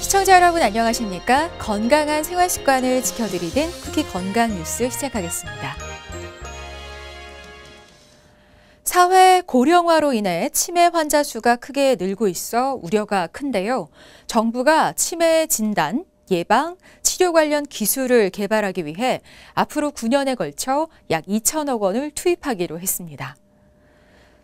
시청자 여러분 안녕하십니까? 건강한 생활 습관을 지켜드리는 쿠키 건강 뉴스 시작하겠습니다. 사회 고령화로 인해 치매 환자 수가 크게 늘고 있어 우려가 큰데요. 정부가 치매 진단, 예방, 치료 관련 기술을 개발하기 위해 앞으로 9년에 걸쳐 약 2천억 원을 투입하기로 했습니다.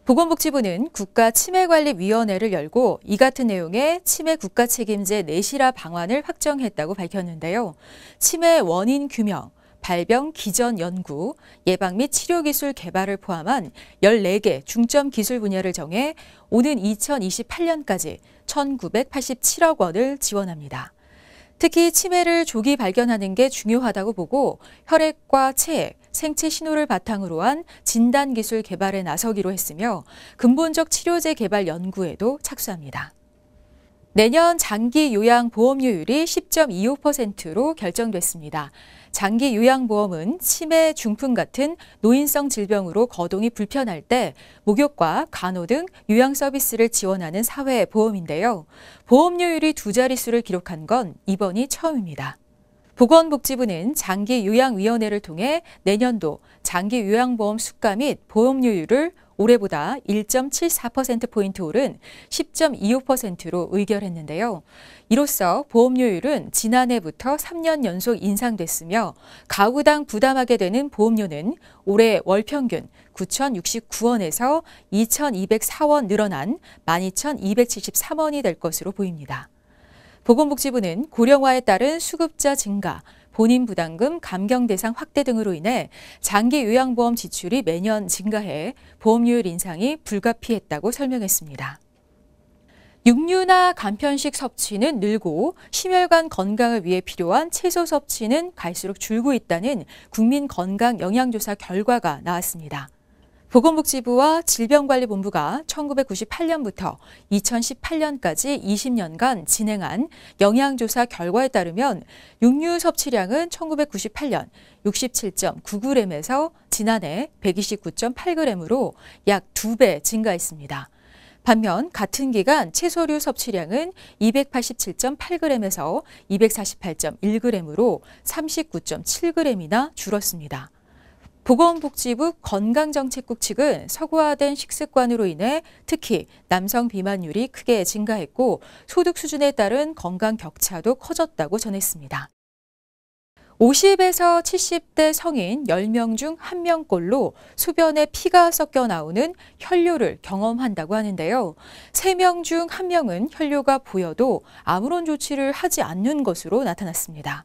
보건복지부는 국가치매관리위원회를 열고 이 같은 내용의 치매 국가책임제 내실화 방안을 확정했다고 밝혔는데요. 치매 원인 규명, 발병 기전 연구, 예방 및 치료 기술 개발을 포함한 14개 중점 기술 분야를 정해 오는 2028년까지 1,987억 원을 지원합니다. 특히 치매를 조기 발견하는 게 중요하다고 보고 혈액과 체액, 생체 신호를 바탕으로 한 진단기술 개발에 나서기로 했으며 근본적 치료제 개발 연구에도 착수합니다. 내년 장기 요양 보험료율이 10.25%로 결정됐습니다. 장기 요양보험은 치매, 중풍 같은 노인성 질병으로 거동이 불편할 때 목욕과 간호 등 요양 서비스를 지원하는 사회보험인데요. 보험료율이 2자릿수를 기록한 건 이번이 처음입니다. 보건복지부는 장기요양위원회를 통해 내년도 장기요양보험 수가 및 보험료율을 올해보다 1.74%포인트 오른 10.25%로 의결했는데요. 이로써 보험료율은 지난해부터 3년 연속 인상됐으며 가구당 부담하게 되는 보험료는 올해 월 평균 9,069원에서 2,204원 늘어난 12,273원이 될 것으로 보입니다. 보건복지부는 고령화에 따른 수급자 증가, 본인 부담금 감경 대상 확대 등으로 인해 장기 요양보험 지출이 매년 증가해 보험료율 인상이 불가피했다고 설명했습니다. 육류나 간편식 섭취는 늘고 심혈관 건강을 위해 필요한 채소 섭취는 갈수록 줄고 있다는 국민건강영양조사 결과가 나왔습니다. 보건복지부와 질병관리본부가 1998년부터 2018년까지 20년간 진행한 영양조사 결과에 따르면 육류 섭취량은 1998년 67.9g에서 지난해 129.8g으로 약 2배 증가했습니다. 반면 같은 기간 채소류 섭취량은 287.8g에서 248.1g으로 39.7g이나 줄었습니다. 보건복지부 건강정책국 측은 서구화된 식습관으로 인해 특히 남성 비만율이 크게 증가했고 소득 수준에 따른 건강 격차도 커졌다고 전했습니다. 50에서 70대 성인 10명 중 1명꼴로 소변에 피가 섞여 나오는 혈뇨를 경험한다고 하는데요. 3명 중 1명은 혈뇨가 보여도 아무런 조치를 하지 않는 것으로 나타났습니다.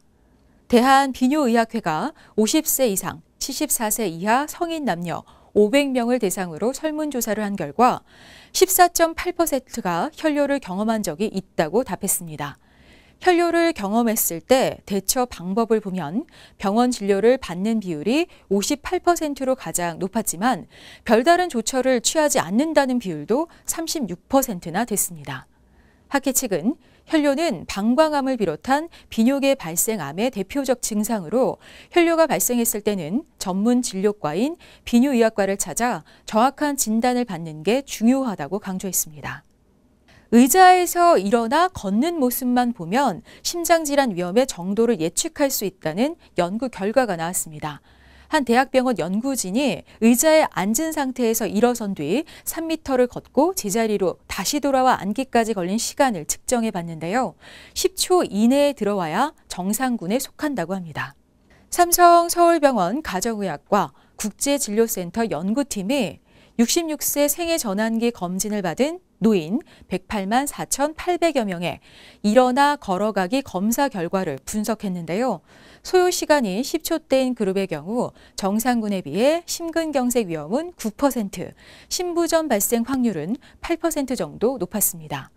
대한비뇨의학회가 50세 이상 74세 이하 성인 남녀 500명을 대상으로 설문조사를 한 결과 14.8%가 혈뇨를 경험한 적이 있다고 답했습니다. 혈뇨를 경험했을 때 대처 방법을 보면 병원 진료를 받는 비율이 58%로 가장 높았지만 별다른 조처를 취하지 않는다는 비율도 36%나 됐습니다. 학회 측은 혈뇨는 방광암을 비롯한 비뇨기 발생암의 대표적 증상으로 혈뇨가 발생했을 때는 전문 진료과인 비뇨의학과를 찾아 정확한 진단을 받는 게 중요하다고 강조했습니다. 의자에서 일어나 걷는 모습만 보면 심장질환 위험의 정도를 예측할 수 있다는 연구 결과가 나왔습니다. 한 대학병원 연구진이 의자에 앉은 상태에서 일어선 뒤 3m를 걷고 제자리로 다시 돌아와 앉기까지 걸린 시간을 측정해 봤는데요. 10초 이내에 들어와야 정상군에 속한다고 합니다. 삼성 서울병원 가정의학과 국제진료센터 연구팀이 66세 생애 전환기 검진을 받은 노인 108만 4,800여 명의 일어나 걸어가기 검사 결과를 분석했는데요. 소요 시간이 10초대인 그룹의 경우 정상군에 비해 심근경색 위험은 9%, 심부전 발생 확률은 8% 정도 높았습니다.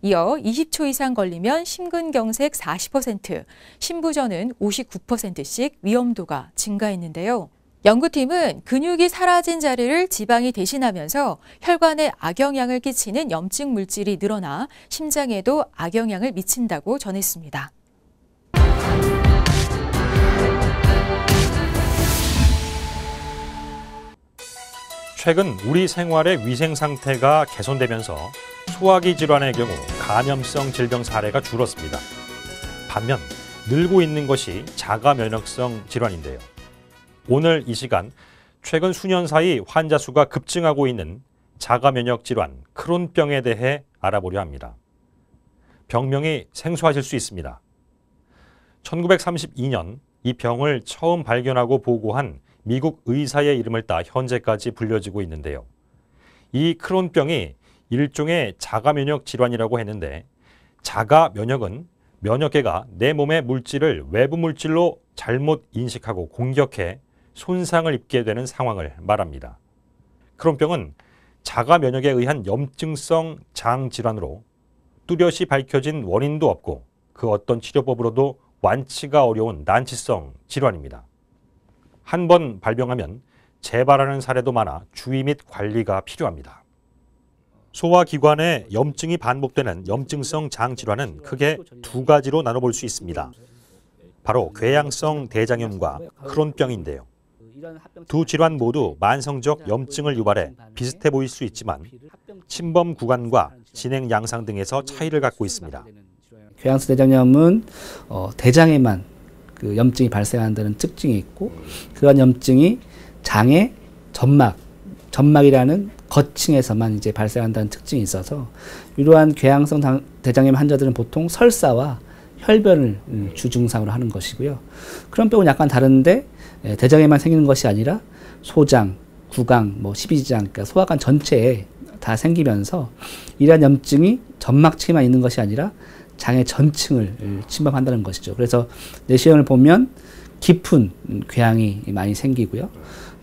이어 20초 이상 걸리면 심근경색 40%, 심부전은 59%씩 위험도가 증가했는데요. 연구팀은 근육이 사라진 자리를 지방이 대신하면서 혈관에 악영향을 끼치는 염증 물질이 늘어나 심장에도 악영향을 미친다고 전했습니다. 최근 우리 생활의 위생 상태가 개선되면서 소화기 질환의 경우 감염성 질병 사례가 줄었습니다. 반면 늘고 있는 것이 자가 면역성 질환인데요. 오늘 이 시간 최근 수년 사이 환자 수가 급증하고 있는 자가 면역 질환 크론병에 대해 알아보려 합니다. 병명이 생소하실 수 있습니다. 1932년 이 병을 처음 발견하고 보고한 미국 의사의 이름을 따 현재까지 불려지고 있는데요. 이 크론병이 일종의 자가 면역 질환이라고 했는데, 자가 면역은 면역계가 내 몸의 물질을 외부 물질로 잘못 인식하고 공격해 손상을 입게 되는 상황을 말합니다. 크론병은 자가 면역에 의한 염증성 장 질환으로 뚜렷이 밝혀진 원인도 없고 그 어떤 치료법으로도 완치가 어려운 난치성 질환입니다. 한 번 발병하면 재발하는 사례도 많아 주의 및 관리가 필요합니다. 소화기관에 염증이 반복되는 염증성 장 질환은 크게 두 가지로 나눠볼 수 있습니다. 바로 궤양성 대장염과 크론병인데요. 두 질환 모두 만성적 염증을 유발해 비슷해 보일 수 있지만 침범 구간과 진행 양상 등에서 차이를 갖고 있습니다. 궤양성 대장염은 대장에만 그 염증이 발생한다는 특징이 있고, 그런 염증이 장의 점막이라는 거층에서만 이제 발생한다는 특징이 있어서, 이러한 궤양성 대장염 환자들은 보통 설사와 혈변을 주증상으로 하는 것이고요. 크론병은 약간 다른데 대장에만 생기는 것이 아니라 소장, 구강, 십이지장, 그러니까 소화관 전체에 다 생기면서 이러한 염증이 점막층에만 있는 것이 아니라 장의 전층을 침범한다는 것이죠. 그래서 내시경을 보면 깊은 궤양이 많이 생기고요.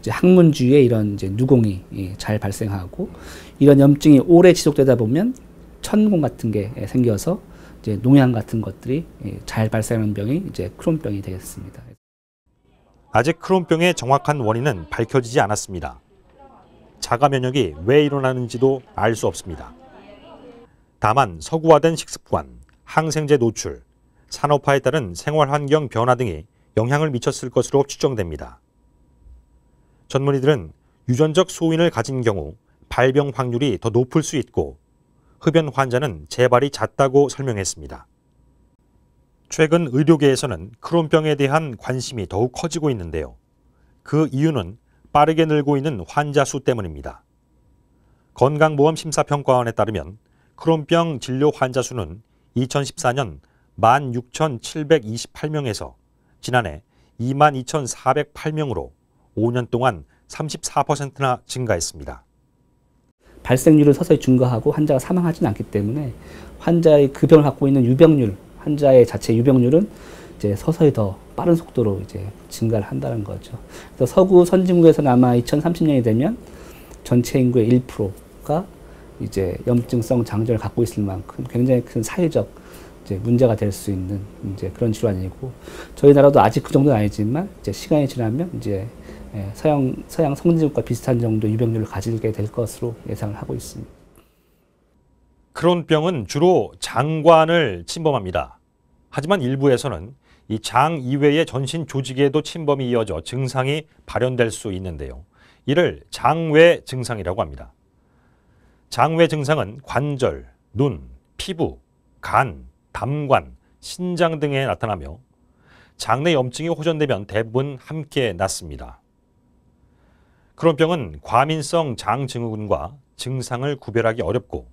이제 항문 주위에 이런 이제 누공이 잘 발생하고, 이런 염증이 오래 지속되다 보면 천공 같은 게 생겨서 이제 농양 같은 것들이 잘 발생하는 병이 이제 크론병이 되겠습니다. 아직 크론병의 정확한 원인은 밝혀지지 않았습니다. 자가 면역이 왜 일어나는지도 알 수 없습니다. 다만 서구화된 식습관, 항생제 노출, 산업화에 따른 생활환경 변화 등이 영향을 미쳤을 것으로 추정됩니다. 전문의들은 유전적 소인을 가진 경우 발병 확률이 더 높을 수 있고, 흡연 환자는 재발이 잦다고 설명했습니다. 최근 의료계에서는 크론병에 대한 관심이 더욱 커지고 있는데요. 그 이유는 빠르게 늘고 있는 환자 수 때문입니다. 건강보험심사평가원에 따르면 크론병 진료 환자 수는 2014년 16,728명에서 지난해 22,408명으로 5년 동안 34%나 증가했습니다. 발생률은 서서히 증가하고 환자가 사망하지는 않기 때문에 환자의 그 병을 갖고 있는 유병률, 환자의 자체 유병률은 이제 서서히 더 빠른 속도로 이제 증가를 한다는 거죠. 그래서 서구 선진국에서는 아마 2030년이 되면 전체 인구의 1%가 이제 염증성 장저를 갖고 있을 만큼 굉장히 큰 사회적 이제 문제가 될 수 있는 이제 그런 질환이고, 저희 나라도 아직 그 정도는 아니지만 이제 시간이 지나면 이제 서양 선진국과 비슷한 정도 유병률을 가지게 될 것으로 예상을 하고 있습니다. 크론병은 주로 장관을 침범합니다. 하지만 일부에서는 이 장 이외의 전신 조직에도 침범이 이어져 증상이 발현될 수 있는데요. 이를 장외 증상이라고 합니다. 장외 증상은 관절, 눈, 피부, 간, 담관, 신장 등에 나타나며 장내 염증이 호전되면 대부분 함께 낫습니다. 크론병은 과민성 장증후군과 증상을 구별하기 어렵고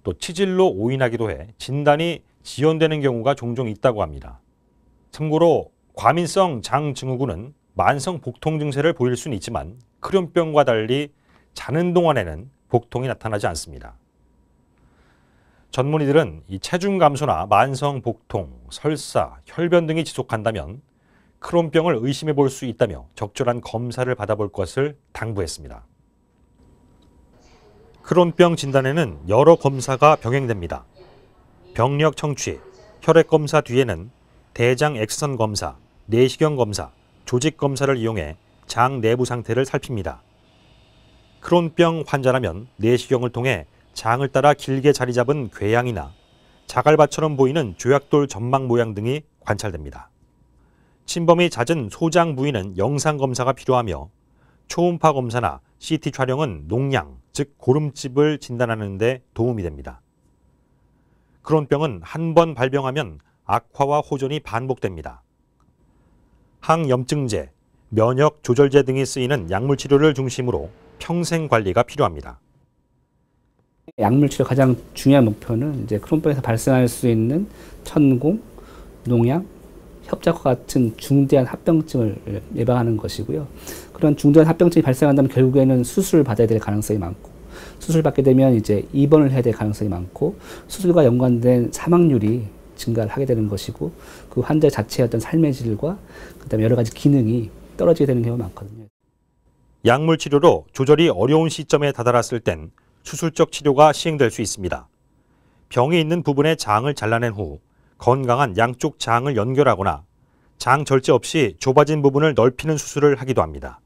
또 치질로 오인하기도 해 진단이 지연되는 경우가 종종 있다고 합니다. 참고로 과민성 장증후군은 만성 복통 증세를 보일 수는 있지만 크론병과 달리 자는 동안에는 복통이 나타나지 않습니다. 전문의들은 이 체중 감소나 만성 복통, 설사, 혈변 등이 지속한다면 크론병을 의심해 볼 수 있다며 적절한 검사를 받아볼 것을 당부했습니다. 크론병 진단에는 여러 검사가 병행됩니다. 병력 청취, 혈액 검사 뒤에는 대장 엑스선 검사, 내시경 검사, 조직 검사를 이용해 장 내부 상태를 살핍니다. 크론병 환자라면 내시경을 통해 장을 따라 길게 자리 잡은 궤양이나 자갈밭처럼 보이는 조약돌 점막 모양 등이 관찰됩니다. 침범이 잦은 소장 부위는 영상 검사가 필요하며 초음파 검사나 CT 촬영은 농양, 즉 고름집을 진단하는 데 도움이 됩니다. 크론병은 한 번 발병하면 악화와 호전이 반복됩니다. 항염증제, 면역 조절제 등이 쓰이는 약물 치료를 중심으로 평생 관리가 필요합니다. 약물 치료 가장 중요한 목표는 이제 크론병에서 발생할 수 있는 천공, 농양, 협작과 같은 중대한 합병증을 예방하는 것이고요. 그런 중대한 합병증이 발생한다면 결국에는 수술을 받아야 될 가능성이 많고, 수술 받게 되면 이제 입원을 해야 될 가능성이 많고, 수술과 연관된 사망률이 증가를 하게 되는 것이고, 그 환자 자체의 어떤 삶의 질과 그다음에 여러 가지 기능이 떨어지게 되는 경우가 많거든요. 약물 치료로 조절이 어려운 시점에 다다랐을 땐 수술적 치료가 시행될 수 있습니다. 병이 있는 부분의 장을 잘라낸 후 건강한 양쪽 장을 연결하거나 장 절제 없이 좁아진 부분을 넓히는 수술을 하기도 합니다.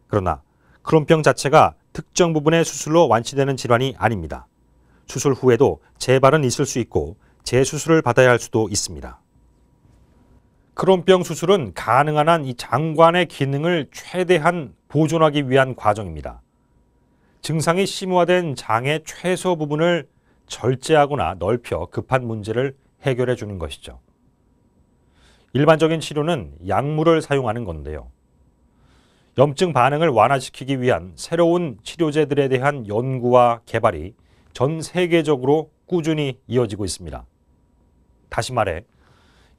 그러나 크론병 자체가 특정 부분의 수술로 완치되는 질환이 아닙니다. 수술 후에도 재발은 있을 수 있고 재수술을 받아야 할 수도 있습니다. 크론병 수술은 가능한 한 이 장관의 기능을 최대한 보존하기 위한 과정입니다. 증상이 심화된 장의 최소 부분을 절제하거나 넓혀 급한 문제를 해결해 주는 것이죠. 일반적인 치료는 약물을 사용하는 건데요. 염증 반응을 완화시키기 위한 새로운 치료제들에 대한 연구와 개발이 전 세계적으로 꾸준히 이어지고 있습니다. 다시 말해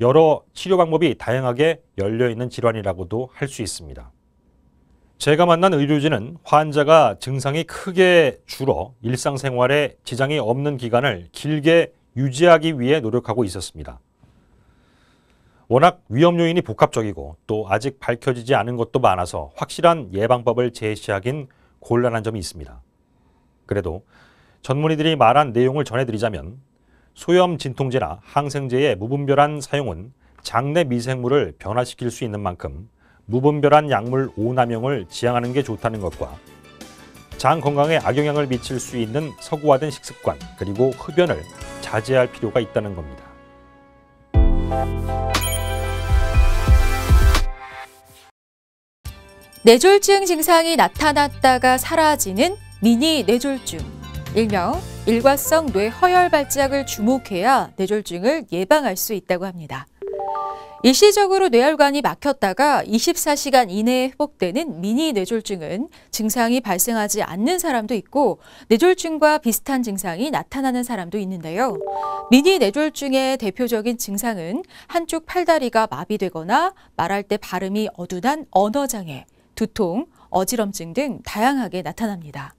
여러 치료 방법이 다양하게 열려있는 질환이라고도 할 수 있습니다. 제가 만난 의료진은 환자가 증상이 크게 줄어 일상생활에 지장이 없는 기간을 길게 유지하기 위해 노력하고 있었습니다. 워낙 위험 요인이 복합적이고 또 아직 밝혀지지 않은 것도 많아서 확실한 예방법을 제시하긴 곤란한 점이 있습니다. 그래도 전문의들이 말한 내용을 전해드리자면 소염 진통제나 항생제의 무분별한 사용은 장내 미생물을 변화시킬 수 있는 만큼 무분별한 약물 오남용을 지양하는 게 좋다는 것과 장 건강에 악영향을 미칠 수 있는 서구화된 식습관 그리고 흡연을 자제할 필요가 있다는 겁니다. 뇌졸중 증상이 나타났다가 사라지는 미니 뇌졸중, 일명 일과성 뇌허혈 발작을 주목해야 뇌졸중을 예방할 수 있다고 합니다. 일시적으로 뇌혈관이 막혔다가 24시간 이내에 회복되는 미니 뇌졸중은 증상이 발생하지 않는 사람도 있고 뇌졸중과 비슷한 증상이 나타나는 사람도 있는데요. 미니 뇌졸중의 대표적인 증상은 한쪽 팔다리가 마비되거나 말할 때 발음이 어둔한 언어장애, 두통, 어지럼증 등 다양하게 나타납니다.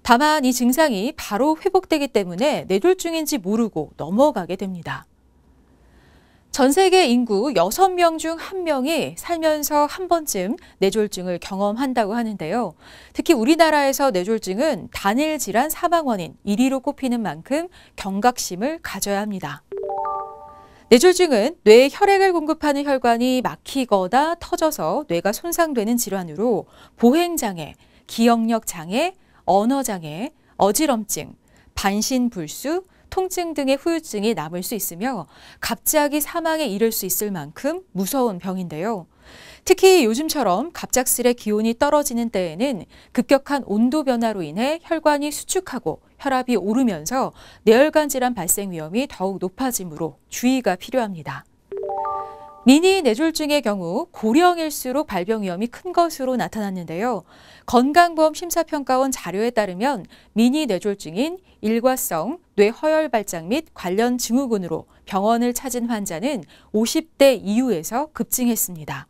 다만 이 증상이 바로 회복되기 때문에 뇌졸중인지 모르고 넘어가게 됩니다. 전 세계 인구 6명 중 1명이 살면서 한 번쯤 뇌졸중을 경험한다고 하는데요. 특히 우리나라에서 뇌졸중은 단일 질환 사망 원인 1위로 꼽히는 만큼 경각심을 가져야 합니다. 뇌졸중은 뇌에 혈액을 공급하는 혈관이 막히거나 터져서 뇌가 손상되는 질환으로 보행장애, 기억력 장애, 언어장애, 어지럼증, 반신불수, 통증 등의 후유증이 남을 수 있으며 갑자기 사망에 이를 수 있을 만큼 무서운 병인데요. 특히 요즘처럼 갑작스레 기온이 떨어지는 때에는 급격한 온도 변화로 인해 혈관이 수축하고 혈압이 오르면서 뇌혈관 질환 발생 위험이 더욱 높아지므로 주의가 필요합니다. 미니 뇌졸중의 경우 고령일수록 발병 위험이 큰 것으로 나타났는데요. 건강보험 심사평가원 자료에 따르면 미니 뇌졸중인 일과성 뇌허혈 발작 및 관련 증후군으로 병원을 찾은 환자는 50대 이후에서 급증했습니다.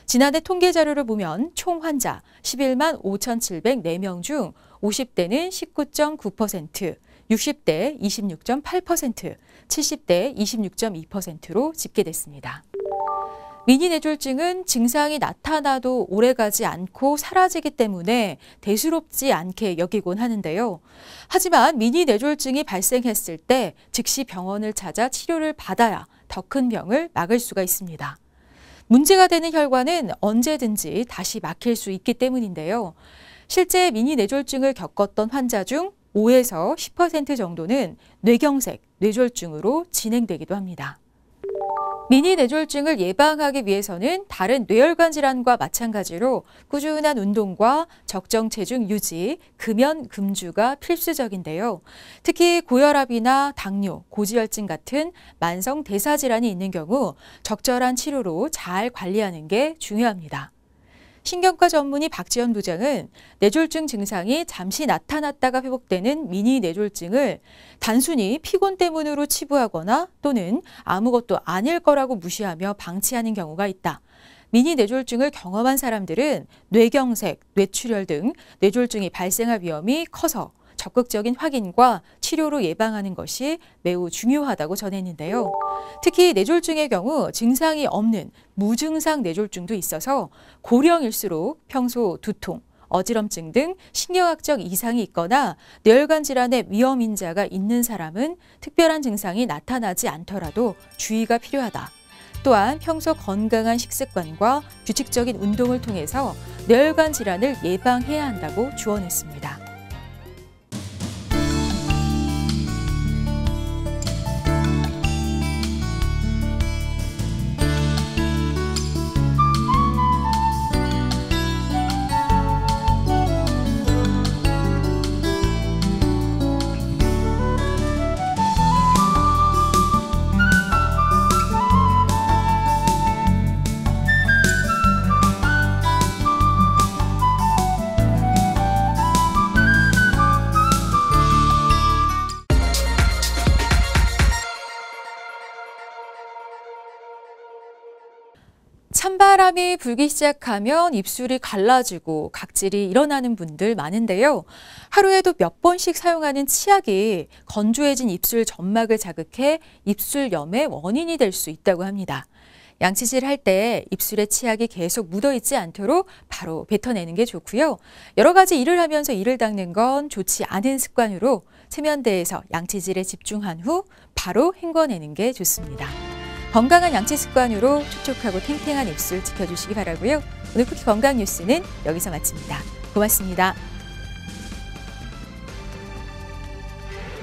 지난해 통계 자료를 보면 총 환자 11만 5,704명 중 50대는 19.9%, 60대 26.8%, 70대 26.2%로 집계됐습니다. 미니 뇌졸중은 증상이 나타나도 오래가지 않고 사라지기 때문에 대수롭지 않게 여기곤 하는데요. 하지만 미니 뇌졸중이 발생했을 때 즉시 병원을 찾아 치료를 받아야 더 큰 병을 막을 수가 있습니다. 문제가 되는 혈관은 언제든지 다시 막힐 수 있기 때문인데요. 실제 미니 뇌졸중을 겪었던 환자 중 5에서 10% 정도는 뇌경색, 뇌졸중으로 진행되기도 합니다. 미니 뇌졸중을 예방하기 위해서는 다른 뇌혈관 질환과 마찬가지로 꾸준한 운동과 적정 체중 유지, 금연, 금주가 필수적인데요. 특히 고혈압이나 당뇨, 고지혈증 같은 만성 대사 질환이 있는 경우 적절한 치료로 잘 관리하는 게 중요합니다. 신경과 전문의 박지연 부장은 뇌졸중 증상이 잠시 나타났다가 회복되는 미니 뇌졸중을 단순히 피곤 때문으로 치부하거나 또는 아무것도 아닐 거라고 무시하며 방치하는 경우가 있다. 미니 뇌졸중을 경험한 사람들은 뇌경색, 뇌출혈 등 뇌졸중이 발생할 위험이 커서 적극적인 확인과 치료로 예방하는 것이 매우 중요하다고 전했는데요. 특히 뇌졸중의 경우 증상이 없는 무증상 뇌졸중도 있어서 고령일수록 평소 두통, 어지럼증 등 신경학적 이상이 있거나 뇌혈관 질환의 위험 인자가 있는 사람은 특별한 증상이 나타나지 않더라도 주의가 필요하다. 또한 평소 건강한 식습관과 규칙적인 운동을 통해서 뇌혈관 질환을 예방해야 한다고 조언했습니다. 찬바람이 불기 시작하면 입술이 갈라지고 각질이 일어나는 분들 많은데요. 하루에도 몇 번씩 사용하는 치약이 건조해진 입술 점막을 자극해 입술염의 원인이 될 수 있다고 합니다. 양치질 할 때 입술에 치약이 계속 묻어있지 않도록 바로 뱉어내는 게 좋고요. 여러 가지 일을 하면서 이를 닦는 건 좋지 않은 습관으로 세면대에서 양치질에 집중한 후 바로 헹궈내는 게 좋습니다. 건강한 양치 습관으로 촉촉하고 탱탱한 입술 지켜주시기 바라고요. 오늘 쿠키 건강 뉴스는 여기서 마칩니다. 고맙습니다.